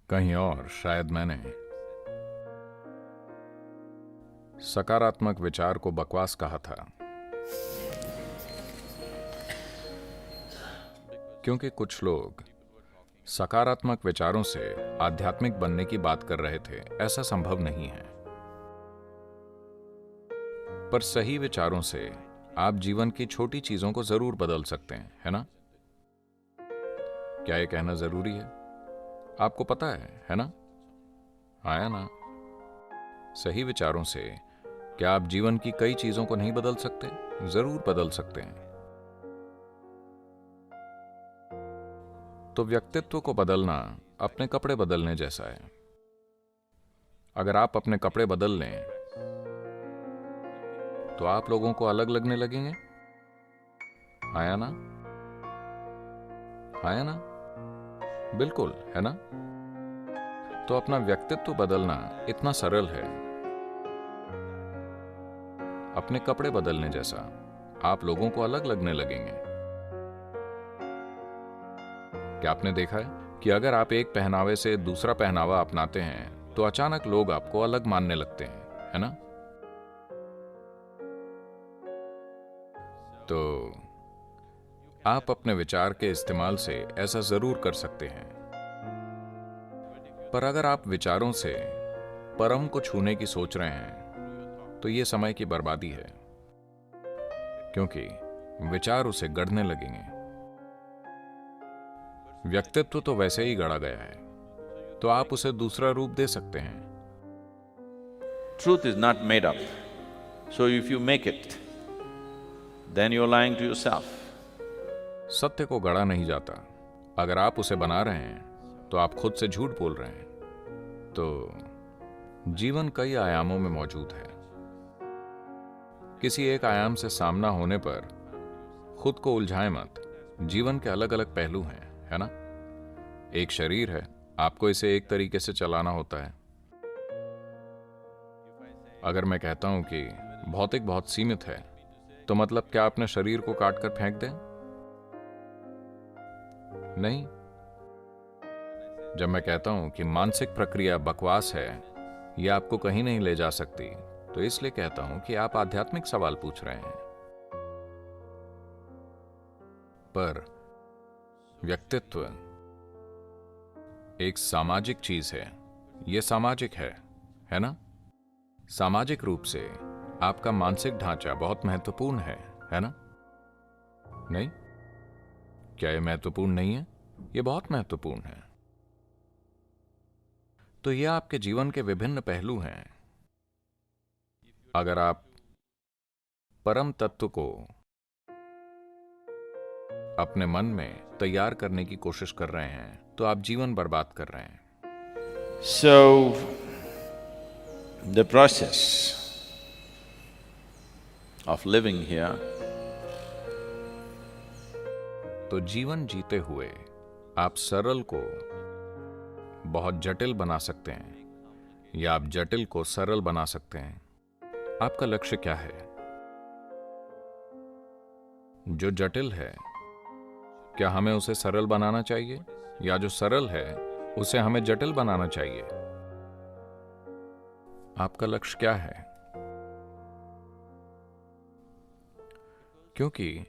कहीं और शायद मैंने सकारात्मक विचार को बकवास कहा था, क्योंकि कुछ लोग सकारात्मक विचारों से आध्यात्मिक बनने की बात कर रहे थे। ऐसा संभव नहीं है, पर सही विचारों से आप जीवन की छोटी चीजों को जरूर बदल सकते हैं, है ना? क्या यह कहना जरूरी है? आपको पता है ना? आया ना? सही विचारों से क्या आप जीवन की कई चीजों को नहीं बदल सकते? जरूर बदल सकते हैं। तो व्यक्तित्व को बदलना अपने कपड़े बदलने जैसा है। अगर आप अपने कपड़े बदल लें तो आप लोगों को अलग लगने लगेंगे। आया ना? आया ना? बिल्कुल, है ना? तो अपना व्यक्तित्व बदलना इतना सरल है, अपने कपड़े बदलने जैसा। आप लोगों को अलग लगने लगेंगे। क्या आपने देखा है कि अगर आप एक पहनावे से दूसरा पहनावा अपनाते हैं तो अचानक लोग आपको अलग मानने लगते हैं, है ना? तो आप अपने विचार के इस्तेमाल से ऐसा जरूर कर सकते हैं, पर अगर आप विचारों से परम को छूने की सोच रहे हैं तो यह समय की बर्बादी है, क्योंकि विचार उसे गढ़ने लगेंगे। व्यक्तित्व तो वैसे ही गढ़ा गया है, तो आप उसे दूसरा रूप दे सकते हैं। Truth is not made up. So if you make it, then you're lying to yourself. सत्य को गढ़ा नहीं जाता। अगर आप उसे बना रहे हैं तो आप खुद से झूठ बोल रहे हैं। तो जीवन कई आयामों में मौजूद है। किसी एक आयाम से सामना होने पर खुद को उलझाएं मत। जीवन के अलग अलग पहलू हैं, है ना? एक शरीर है, आपको इसे एक तरीके से चलाना होता है। अगर मैं कहता हूं कि भौतिक बहुत सीमित है, तो मतलब क्या अपने शरीर को काटकर फेंक दें? नहीं। जब मैं कहता हूं कि मानसिक प्रक्रिया बकवास है, यह आपको कहीं नहीं ले जा सकती, तो इसलिए कहता हूं कि आप आध्यात्मिक सवाल पूछ रहे हैं। पर व्यक्तित्व एक सामाजिक चीज है। यह सामाजिक है ना? सामाजिक रूप से आपका मानसिक ढांचा बहुत महत्वपूर्ण है ना? नहीं? क्या यह महत्वपूर्ण नहीं है? यह बहुत महत्वपूर्ण है। तो यह आपके जीवन के विभिन्न पहलू हैं। अगर आप परम तत्व को अपने मन में तैयार करने की कोशिश कर रहे हैं तो आप जीवन बर्बाद कर रहे हैं। So, the process of living here तो जीवन जीते हुए आप सरल को बहुत जटिल बना सकते हैं, या आप जटिल को सरल बना सकते हैं। आपका लक्ष्य क्या है? जो जटिल है, क्या हमें उसे सरल बनाना चाहिए, या जो सरल है उसे हमें जटिल बनाना चाहिए? आपका लक्ष्य क्या है? क्योंकि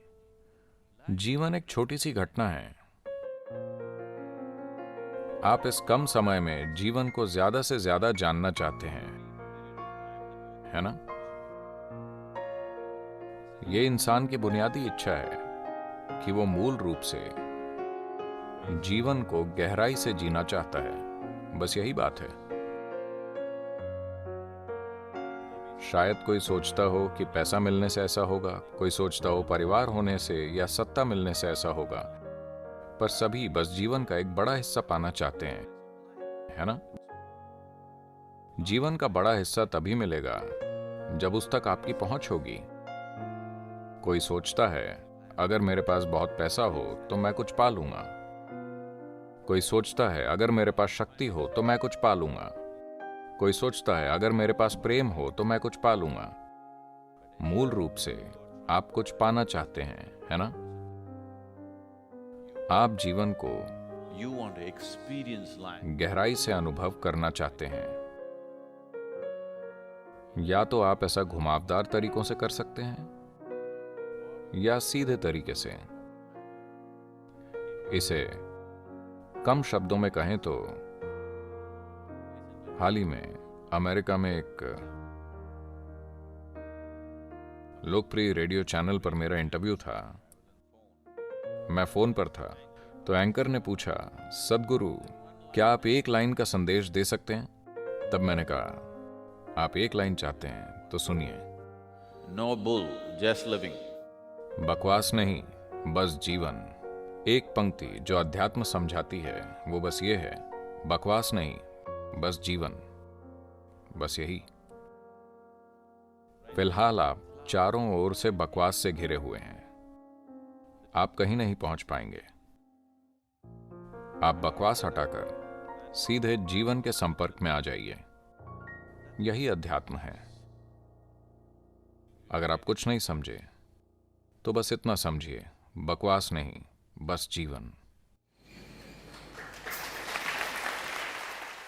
जीवन एक छोटी सी घटना है। आप इस कम समय में जीवन को ज्यादा से ज्यादा जानना चाहते हैं, है ना? यह इंसान की बुनियादी इच्छा है कि वो मूल रूप से जीवन को गहराई से जीना चाहता है। बस यही बात है। शायद कोई सोचता हो कि पैसा मिलने से ऐसा होगा, कोई सोचता हो परिवार होने से या सत्ता मिलने से ऐसा होगा, पर सभी बस जीवन का एक बड़ा हिस्सा पाना चाहते हैं, है ना? जीवन का बड़ा हिस्सा तभी मिलेगा जब उस तक आपकी पहुंच होगी। कोई सोचता है अगर मेरे पास बहुत पैसा हो तो मैं कुछ पा लूंगा। कोई सोचता है अगर मेरे पास शक्ति हो तो मैं कुछ पा लूंगा। कोई सोचता है अगर मेरे पास प्रेम हो तो मैं कुछ पा लूंगा। मूल रूप से आप कुछ पाना चाहते हैं, है ना? आप जीवन को You want to experience life. गहराई से अनुभव करना चाहते हैं। या तो आप ऐसा घुमावदार तरीकों से कर सकते हैं या सीधे तरीके से। इसे कम शब्दों में कहें तो हाल ही में अमेरिका में एक लोकप्रिय रेडियो चैनल पर मेरा इंटरव्यू था। मैं फोन पर था तो एंकर ने पूछा, सद्गुरु क्या आप एक लाइन का संदेश दे सकते हैं? तब मैंने कहा, आप एक लाइन चाहते हैं तो सुनिए। No bull, just living. बकवास नहीं, बस जीवन। एक पंक्ति जो अध्यात्म समझाती है वो बस ये है, बकवास नहीं, बस जीवन। बस यही। फिलहाल आप चारों ओर से बकवास से घिरे हुए हैं। आप कहीं नहीं पहुंच पाएंगे। आप बकवास हटाकर सीधे जीवन के संपर्क में आ जाइए। यही अध्यात्म है। अगर आप कुछ नहीं समझे तो बस इतना समझिए, बकवास नहीं, बस जीवन।